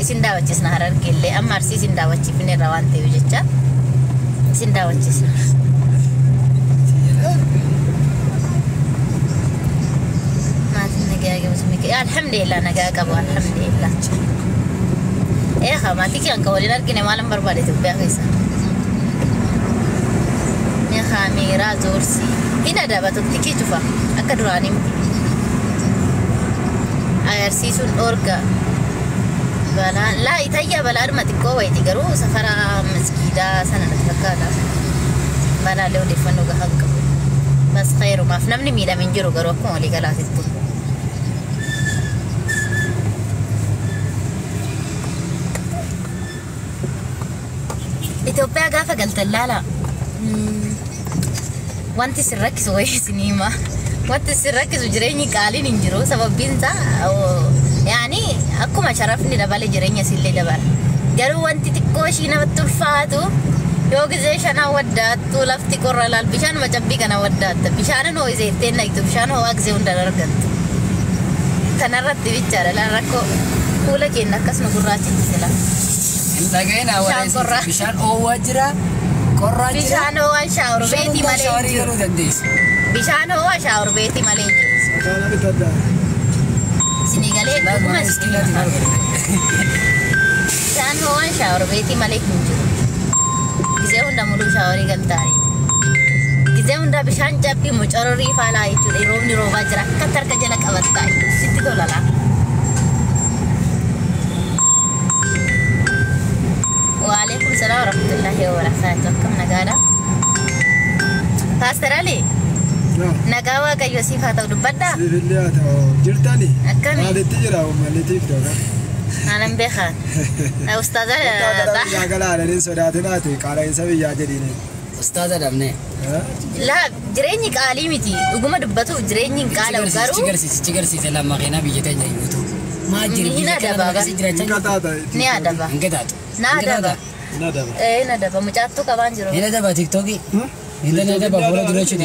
Sindawachisna Harargelle amma Arsii sindawachifne rawante jecha sindawachisna alhamdulillah naga qabu alhamdulillah khamati ki anka walin arkine malam barbade to bekhisa ya khamira zorsi ina da bato tiki tufa akadurani ayarsi sun orga bala la itayya bala armati ko wayti garu safara masjida sana tafakala bala lew defanu ga hakka bas khairu ma fnamni mila min jiru garu ko wali galatit إثيوبيا قافة قلت لا وانت سركز وهي سينما وانت سركز وجريني قالين انجرو سبب بنتا أو يعني أكو ما شرفني لبالي جريني سيلي لبال قالوا وانت تكوشي نبتل فاتو يوغ زيش أنا ودات ولفتي كورالال بشان ما جنبيك أنا ودات بشان هو زيتين نايتو بشان هو أكزي وندررقت تنرد بيتشارة لا ركو كولا جينا كسنا قراتي تسلا Lagayna wala bishan o wajra korra bishan o shower beti male bishan o shower beti male sinigale kuma skila bishan o shower beti male kunju gize hunda mulu shawari galtari gize hunda bishan jappi mucarori fala itu robni roba jira katar kajala qabatai sitti dolala وعليكم السلام ورحمة الله وبركاته كم نقالا فاستر علي نقاوا كي يوسف هاتو دبدا سيف اللي هاتو جرتاني أكمي مالي تجرا ومالي تيفتو أنا مبيخان أستاذة نقالا على ننسو داتناتي قالا ينسوي يا جديني أستاذة دمني لا جرينيك عالميتي وقوم دبتو جرينيك قالا وقارو تجرسي سلام مغينا بيجتين يوتو ما جري هنا دبا نيا دبا نادبا نادبا إيه نادبا مجاتو كمان جرو هنا دبا تيك توكي هنا نادبا فولو دروشي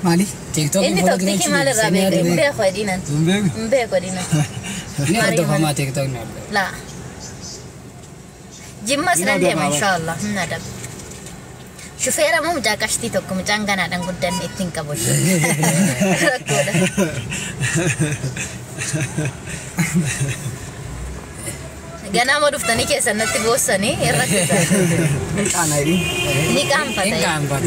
مالي تيك توكي إني فولو توكي دروشي مال رابع مبيخ ودينا مبيخ ودينا هنا دبا ما تيك توك لا جمّا سرندي ما شاء الله نادب شوفيرا مو مجاكشتي توكو مجانغانا دان قدن اتين كابوش Gana mau duftani kesan nanti bosan nih, erat kita. Kana ini. Ini kampat ya. Kampat.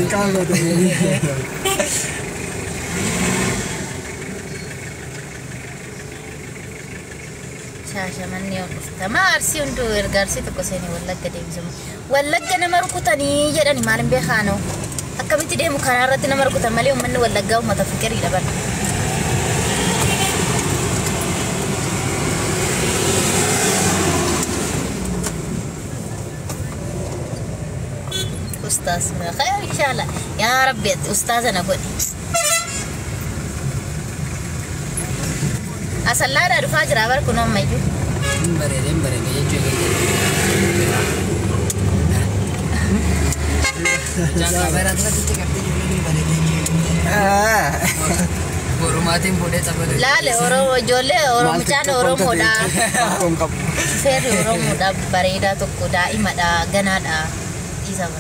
Shasha manni dufta. Ma arsi untuk ergarsi tu koseni walak gede bisum. Walak gana marukutani jadi ni malam behano. Akkamiti deh mukana rati na marukutan mali umman walak gau mata fikir dapat. أستاذ خير إن شاء الله يا ربي أستاذ أنا أقول أصل لا أعرف فاجر أبر كنوم مايجو إمبري jangan berat lah kita Borumatin boleh sabar. Lale orang jole orang macam orang muda. Seri orang muda berida tu kuda imada ganada isama.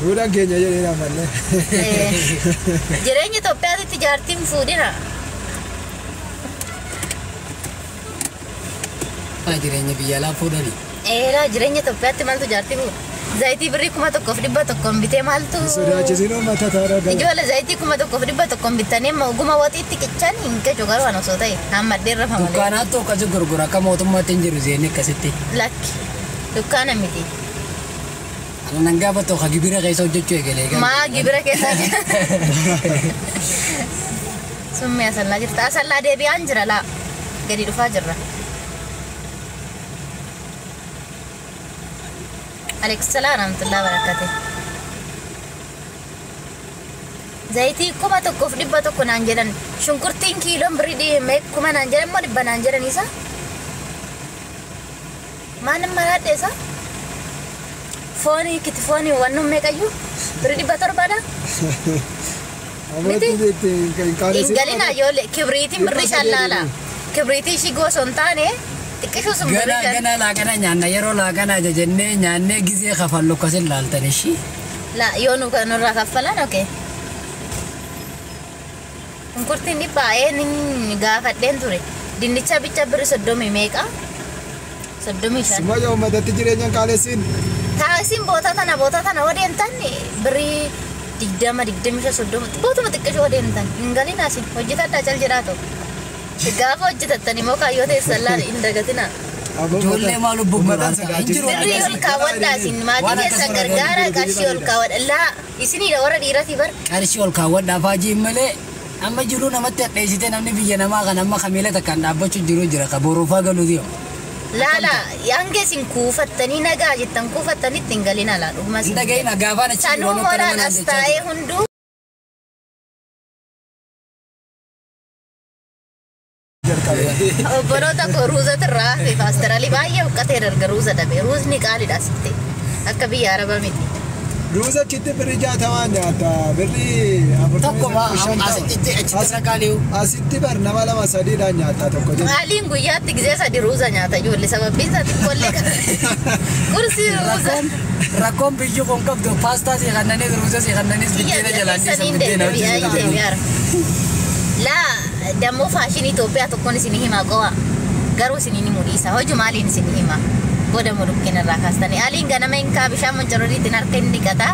Udah kayaknya jadi namanya. Jerenya tu pihak itu jartim food na. Jerenya biarlah food ni. Lah jerenya tu pihak tu mal tu jartim food. Zaiti beri kuma tu kofi diba tu kombite mal tu. Sudah cezino mata thara. Ijual zaiti kuma tu kofi diba tu kombite ni mau guma wati tikechan inke jogar wano sotai. Hamad dir rafa mal. Dukana tu kacu gurgura kamu tu mati jeru zene kasiti. Laki. Dukana miti. Nangga apa tu kagibira kayak saja cuy kelega. Ma gibira kayak saja. Summi asal lagi. Asal lah dia bianjra lah. Jadi dufajar lah. Alexander rahmatullah barakatuh. Zaiti kuma to kof dibba to kun anjaran shunkur 3 kilo beri di mek kuma anjaran mo dibba anjaran isa mana marat desa phone kit phone wannu mek ayu beri dibba tor pada ingalina yo kibriti beri sallala kibriti shigo sontane xiqqishuu sun burri gana laaqana nyaanna yeroo laaqana jajannee nyaannee gizee kafallu akkasin laaltan ishii. La yoo nu kanarraa kaffalan okee. Shunkurtiin baay'ee ni gaafadheen ture. Dinnicha bicha birri 30 meeqa? 35. Sima yoo uummatatti jireenyaan qaalessiin. Taasiin boota tana wadeemtan birri 20 bootuma xiqqishuu wadeemtan. Hin galin asin hojjetadhaa cal jiraatu. Gaafa hojjetattani moo kaayyoo teessan laala hin dagatina. Ijoollee maal bubbulaan Birri ol kaawwadhaa isin maatii keessan gargaara qarshii ol kaawwadha. Laa isinidha warra dhiiratii bar. qarshii ol kaawwadhaa faajiin malee amma jiruu namatti hadheessite namni biyya namaa kan amma kamiila takkaan dhaabbachuu jiru jira qaboorufaa galuuti. Laala hanga isin kuufattanii nagaa jettan kuufattanitti hin galina laa dhuguma isin. Dhaga'ina gaafaan achi Sanuu mooraan as taa'ee hunduu. Obboloota koo ruuza irraa fi paastaraalii baay'ee huqqatee darga ruuza dhabe. Ruuzni qaaliidha asitti. Akka biyya Arabaa miti. Ruuza achitti birri 60 nyaata. Birri 40. tokkuma asitti achitti qaaliu. Asitti bar nama 2-3 nyaata tokko jechuudha. Qaaliin guyyaatti gizee 3 ruuza nyaata ijoollee sababiin isaa xiqqoollee kursii ruuza. Rakkoon biyyi kun qabdu paastaa si kannaniis ruuza si kannaniis biddeena jalaan dhiisan Laa dammoo faashinii Itoophiyaa tokkoon isin himaa qo'a. Garuu isin ni mul'isa. Hojii maaliin isin himaa? Booda mulukkeen irraa kaastanii. Aliin ganama hin kaa bishaan mancarooriitiin harka hin dhiqataa.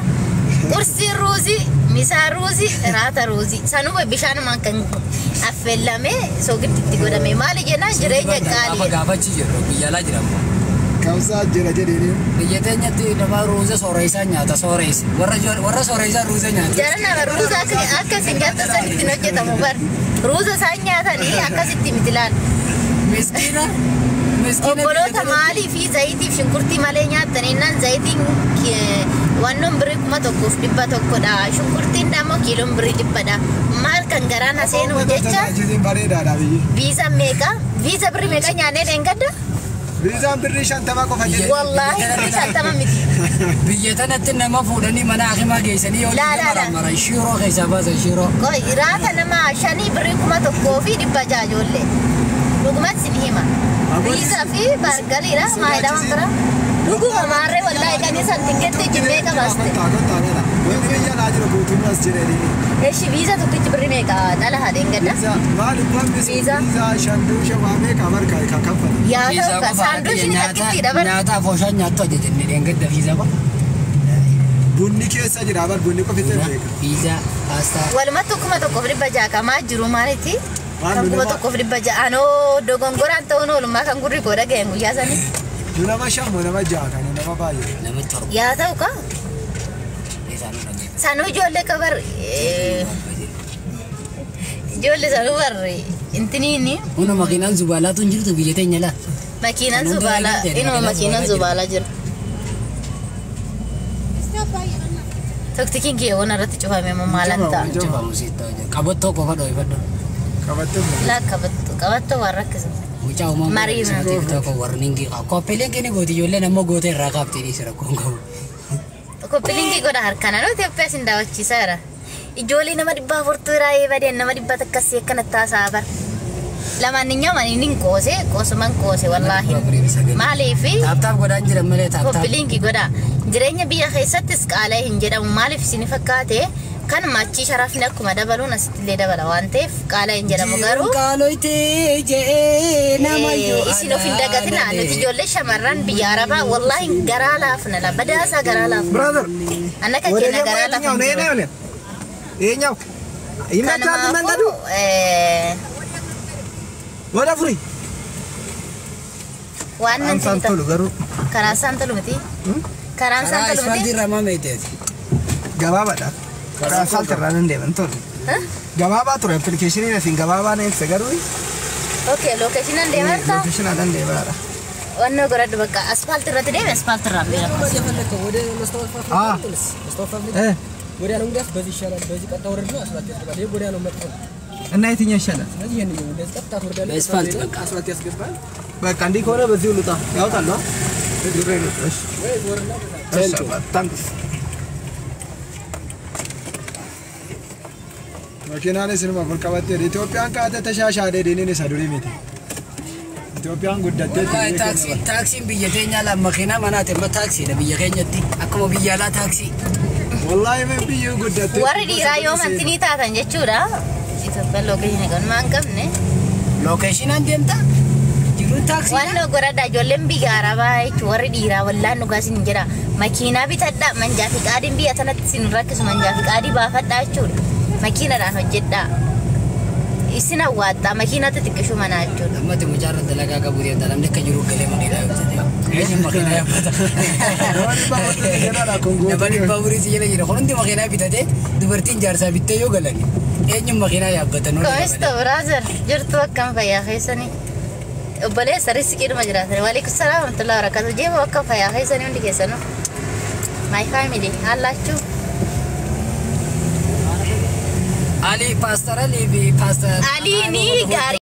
Qursii ruuzii, misaa ruuzii, raata ruuzii. Sanuma bishaanumaan kan affeellamee soogiddiitti godhame. Maali jennaan jireenya qaalii. Gaafachi jiru biyyaalaa jiramu. Kamsaa jira jedhanii. Biyya teenyatti nama ruuza sooreessaa nyaata sooreessi. Warra sooreessaa ruuza nyaata. Jarana ruuza akkasiin nyaata sanitti hojjetamu bar. Ruuza isaan nyaatanii akkasitti mitilaan. Miskiina. Obboloota maalii fi zayitiif shunkurtii malee nyaattan innaan zayitiin wannoon birrii 1,100dha. Shunkurtiin immoo kiiloon birrii 100dha. Maal kan garaan aseenuu jecha viiza meeqa? Viiza birrii meeqa nyaannee deengadda? Viizaan birrii 50 qofa jedhe. Wallaahi birrii 50 miti. Biyya tanatti nama fuudhanii mana hakimaa geessanii yoo maran shiroo keessaa baasan shiroo. Raata nama 5 birrii 1,600 ijoollee. Dhugumatti sin hima. Viizaa fi baargaliidha maayidaa waan biraa. Dhuguma maarree wallaahi kan isaan tingeetti jibbee qabaaste. Biyya laa jira guutummaas jedhanii. Eeshi viizaa tokkichi birrii meeqa dhala haadheen gadda? Maali wanti viizaa shanduusha waa meeqa barka kan kaffala. Yaa ta'u saanduushin takkitti dabar. Nyaataaf hooshaan nyaattu ajajannee deengadda viizaa ba. Bunni keessa jira bar bunni qofitee beeka. Viizaa paastaa. Walumatti 1,600 kamaa jiru maalitti? Kan 1,600 anoo dogongoraan ta'uun oolummaa kan gurri koo dhaga'een guyyaa sanii. Nama 5 nama 6 kan nama baay'ee. Nama torba. Yaa ta'u kaa? Sanuu ijoollee kabar ijoollee sanuu barre intiniini. Una makiinaan zubaalaatu hin jirtu biyya teenya laa. Makiinaan zubaalaa inuma makiinaan zubaalaa jiru. Tokkitiin kiyya waan irratti cufame maalan ta'a. Qabattoo qofa dhoofadhu. Laa qabattoo waan rakkisa. Mucaa uumamaa. Marii tokko warningi koppeeleen kenni gooti ijoollee nama gootee irraa kaabtee dhiisira rakkoon qabu. Koppeeleen godha harkaan anoo Itoophiyaa sin daawwachiisaa jira. Ijoollee nama 400 irraa eebadeen nama 100 akkasii akkanatti taasaa bar. Lamaaninyoo maniin qoose qoosuman qoose wallaahi. Maaliif? Taaptaap godhaan jiran malee taaptaap. Koppeeleen godha. Jireenya biyya keessattis qaala'ee hin jedhamu maaliif isin fakkaate kan maachii sharaafni akkuma dabaluun asittillee dabala waan ta'eef qaala'ee hin jedhamu garuu. Qaaloytee jee nama yoo. Isin of hin dagatina nuti ijoollee shamarran biyya Arabaa wallaahi garaa laafna la badaasaa garaa laafna. Brother. Annaka keenya garaa laafna. Eenyaw. Imataa mandadu. Wada furi. Waan nan tolu garuu. Karaa isaan tolu miti. Karaan isaan tolu miti. Asfaaltii ramaa meeteeti. Gabaabadha. Karaa asfaaltii irraa nan deeman tolu. Gabaabaa ture appilikeeshiniin asiin gabaabaa na ibsa garuu. Okay, lokeeshinaan deemaa jirta? Lokeeshinaa nan deemaadha. Wannoo godhadhu bakka asfaaltii irratti deeme asfaaltii irraa beela. ወዲያ ነው እንግዲህ በዚህ ይሻላል በዚህ ቀጥታ ወረድና አስፋልት ያስገባል ይሄ ወዲያ ነው መጥቶ እና የትኛው ይሻላል ስለዚህ ይሄን ነው እንደዚህ ቀጥታ ወረዳለህ አስፋልት በቃ አስፋልት ያስገባል በቃ እንዲህ ከሆነ በዚህ ልውጣ ያውጣል ነው እግሬ ነው እሺ ወይ ወረና ታንክስ መኪና ላይ ስንማ ወርቀባቴ ኢትዮጵያን ካተ ተሻሻለ ዴኔ ሰዱሪ ሚቲ Itoophiyaan guddattee والله تاكسي بيجتين على مخينا مناطق ما تاكسي ده بيجين جدي أكو بيجي لا تاكسي والله من بيو guddattee warri dhiiraa yoo mantinii taatan jechuudha. Itoophiyaan lookeeshinii kan maan qabne. لوكيشن عندي أنت جيرون تاكسي Waan goradhaa ijoolleen biyya arabaa jechuun warri dhiiraa wallaan dhugaasin jira. Makiinaa bitadhaa manjaa fi qaadiin biyya sanatti sin rakkisu manjaa fi qaadii baafadhaa jechuudha. Makiinadhaan hojjedhaa. Isin hawwaattaa makiinatti xiqqishuu manaa jechuudha. أما تمجرد دلقا قبودي أنت لم نك جيرون كلام من إذا إيش مخينا يا بطل نبني باوري سيجنا جيرون خلون دي مخينا بيتاته دبرتين جارسا بيته يو غلاني إيش مخينا يا بطل Komisto brother jirtu akkam fayyaa keessanii. Obboleessa riskii majiraatan. Waalaikum salaam warahmatullahi wabarakatuh. Jeema akkam fayyaa keessanii hundi keessanuu. My family hallaachuu. علي باستر علي بي باستر Ali ni gaarii.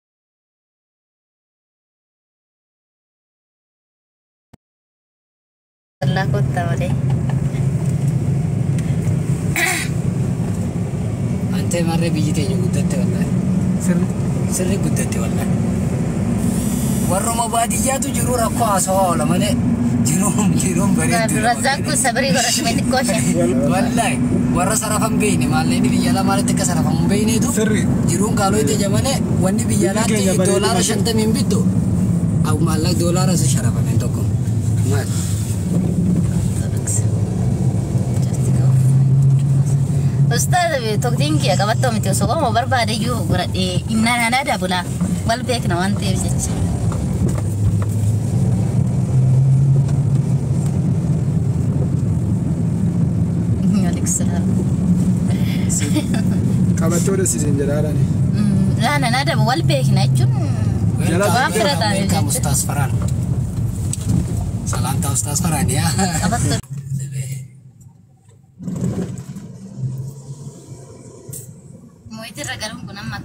Allah kottaa malee. أنت مرة بيجي جودته والله سر جودته والله والرما باديات جرور أكو أسوأ ولا ماله جروم بريد Razzaakku sabrii godhatu mee xiqqoo ishee. والله ورا صرفهم بيني مالني بيجلا مال تك صرفهم بيني تو Sirri. جرون قالوا إذا جمانة وني بيجلا تي دولار شنطة من بيتو أو مالك دولار سشرفهم إنتكم ما Ustaz tokkiin kiyya qabattoo miti osoo qomoo barbaade iyyuu godhadhee innaan anaa dabula wal beekna waan ta'eef jecha. qabattoo dasiisin jedhaadhaani. Naan anaa dabu wal beekna jechuun waan fira taa'ee كم أستاذ فران سلام تا أستاذ فران يا qabattoo. Mooyitirra galuun kun amma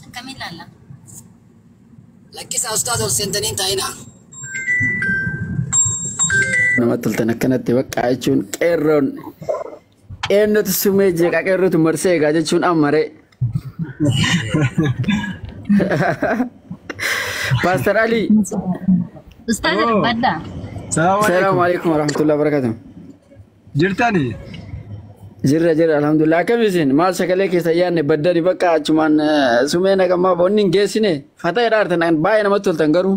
akkamiin laalla? لكيس أستاذ السنتين تاينا namatti toltan akkanatti bakka jechuun qeerroon eenyutu sumee jeeqa qeerrotu marsee egaa jechuun ammare. Pastor Ali. Ustaz badda. Assalamu alaikum warahmatullahi wabarakatuh. Jirtanii? Jirra alhamdulillah akkamisin maal sagalee keessa yaadne baddani bakka achumaan sumee naqamaa boonni hin geessine fata jedhaartan baay'ee namatti toltan garuu.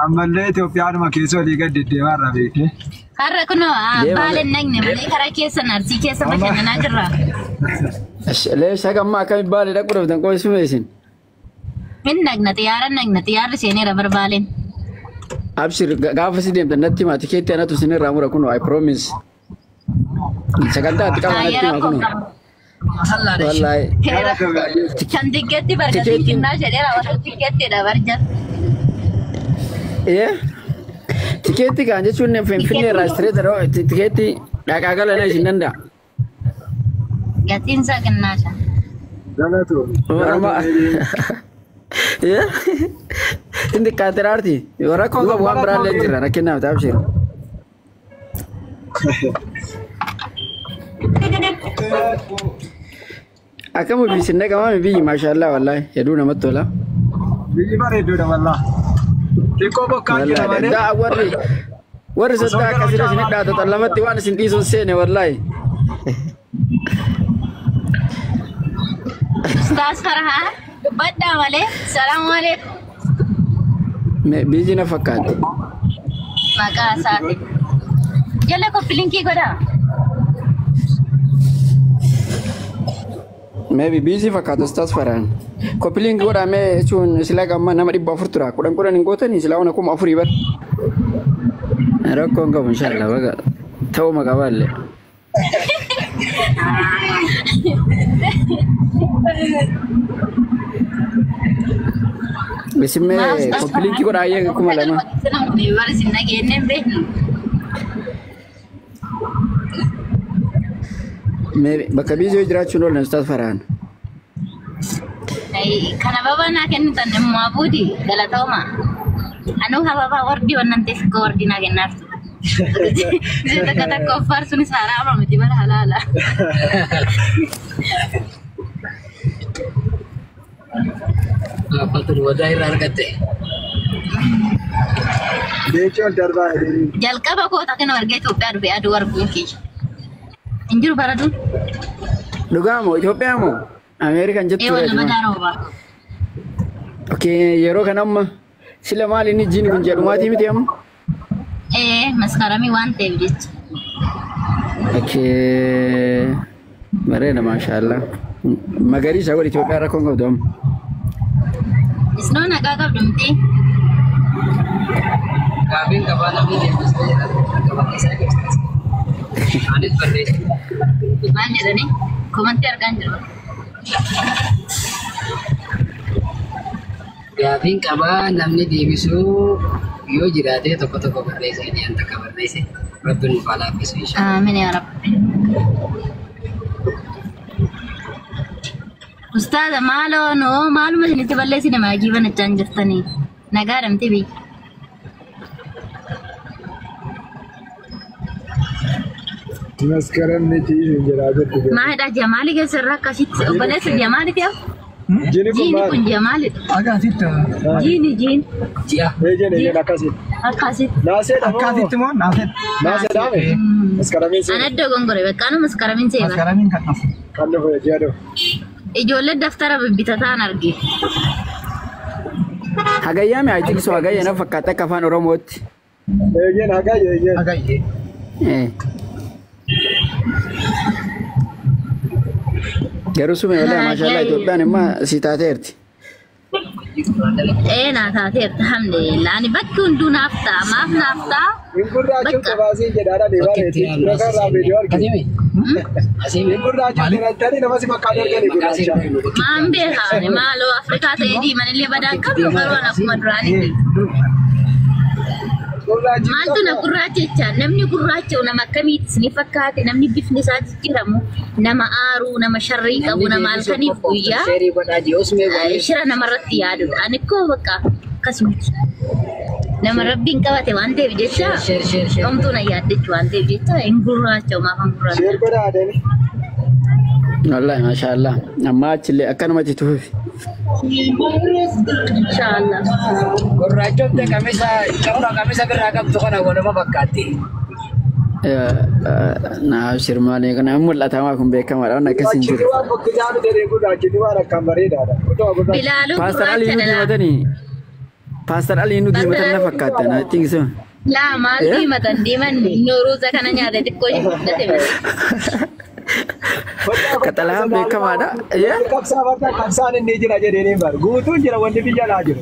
Ammallee Itoophiyaadhuma keessa olii gad deddeemaa irraa beekte. Har'a kunoo baaleen naqne malee karaa keessa narsii keessa bashannanaa jirra. Leesha gammaa akkamitti baalee dhaquu dhabdan qoy sumee isin. Min naqna xiyyaarri seeneera barbaaleen. Abshir gaafa si deemtan natti himaa tikeetti anatu sinirraa mura kunoo I promise. Sagantaa ati qaba natti himaa kunoo. Wallahi. Kan tikeetti bargatii kinnaa jedheera warra tikeettiidha barjan. Tikeetti kan jechuun finfinnee irraa istireeta tikeetti dhaqaa galana isin danda'a. Gatiin isaa qinnaasha. Inni kaatiraarti rakkoo qabu waan biraallee jira rakkinnaaf taabshir. Akkam biisin dhaqamaa biyyi maashaallah wallahi hedduu namatti tola. Biyyi bareeddoodha wallaa. Xiqqoo bokkaan jira malee. Warri saddaa akkasii isin dhaatatan lamatti waan isin dhiisuun seene wallahi. Ustaz Farhaan baddaa malee salaamu alaikum. Biyyi na fakkaatti. Maqaa isaati. Jala koppilinkii godhaa. Maybe busy fakkaatu Ustaz Farhaan. Koppilinkii godhamee jechuun silaa gammaa nama 400 tura. Kudhan hin gootanii silaa ona 4,000 bar. Rakkoon qabu inshallah baga ta'uu maqabaallee. Bisimee koppilinkii godhaayee 2,000. Barsiin nageenyeen beeknu. Bakka biizii jiraachuun oolan Ustaz Farhaan. Kana babanaa kennitan immoo abuudi galatooma. Anuu hababaa wardii wannan ta'e sikka wardii naa kennaaf ture. Ishee takka takka of faarsuun isaa haraama miti bara halaala. Fatul wadair argatte. Beechoon darbaa jedhanii. Jalqaba koota kana warga Itoophiyaa dhufe aduu arguun kiyya. Hin jiru baraduun. Dhugaa moo Itoophiyaa moo Ameerikaan jettu. Wal nama daarooba. Okay, yeroo kana amma sila maali inni jiin kun jedhumaati miti amma? Maskaramii waan ta'eef jecha. Okay. Bareeda maashaallah. Magariisa godhi Itoophiyaa rakkoon qabdu amma. Isnoo naqaa qabdu miti. Gaafiin qabaa namni deemsisee qabaa isaa deemsisee. Anis barreessa. Maal jedhani? Komantii argaan jiru. Gaafiin qabaa namni deebisuu yoo jiraate tokko barreessa inni anta akka barreesse rabbiin nuuf haa laaffisu inshallah. Amiin yaa rabbi. Ustaaza maaluma isinitti balleessine maagii banachaan jirtanii nagaa dhamte biyya. Maskaram ni ciisu jira jechuudha. Maalidha Jamaali keessarraa akkasitti obboleessa Jamaali ta'e? Jiini kun Jamaali. Akkasitti. Jiini. Ji'a. Ejeen akkasitti. Akkasitti. Akkasitti moo naaseedha. Naaseedha mee? Maskaramiin seera. Anadda gongore beekaanu maskaramiin seera. Maskaramiin kan dhufu. Kan dhufu jedhu. Ijoollee daftara bibbitataan arge. Hagayyaa mi ayitiin so hagayyaa na fakkaata akka afaan Oromootti. Ejeen hagayyaa. Garuu sume walaa maashaallah Itoophiyaan immoo si taateerti. Naa taateerti alhamdulillah. Ani bakki hunduu naaf ta'a. Maaf naaf ta'a? Gurraachuun qabaasiin jedhaadha deemaa jirti. Suuraa kanarraa viidiyoo argina. Gurraachuun jedhanii nama si fakkaatu arganii gurraacha. Maan beekaa maaloo Afrikaa ta'ee diimanillee badaan qabu garuu akkuma duraanii. Maaltu na gurraacha jechaa namni gurraacha nama akkamiitis ni fakkaate namni bifni isaa jijjiiramu nama aaruu nama sharrii qabu nama halkaniif guyyaa shira namarratti yaadudha. Ani koo bakka akkasumatti nama rabbiin qabate waan ta'eef jecha homtuu na yaaddechu waan ta'eef jecha hin gurraacha maafan gurraacha. Wallahi maashaallah amma achillee akkanumatti tufufi. Inshallah. Gurraachota kamisa birraa qabdu kana godhama fakkaatti. Naaf shirmaalee kana mul'atamaa kun beekamaadha waan akkasiin jiru. Paastar Alii nu diimatanii. Paastar Alii nu diimatan na fakkaata na cinkisuma. Laa maal diimatan diiman nuuruusa kana nyaata xiqqoo fudhate malee. Katalaan beekamaadha. Qabsaan inni jira jedhanii bar guutuun jira wanti biyya laa jiru.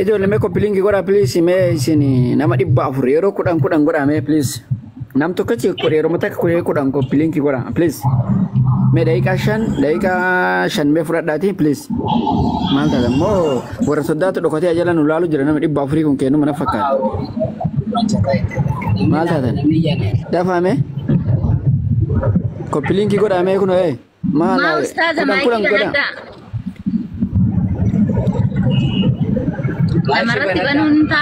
Ijoollee mee koppilingi godhaa please mee isin nama 400 yeroo 10 godhaa mee please. Nam tokkochi yeroo mataa kudhan koppilingi godhaa please. Mee daqiiqaa 5 mee fudhadhaati please. Maal taata immoo warra soddaatu dhokatee jala nu laalu jira nama 400 kun kennu mana fakkaata. Maal taatan? Dafaame? Koppilingi godhaa mee kunoo maal? Maa ustaaza maayikii kanaddaa? Namarratti banuun ta'a.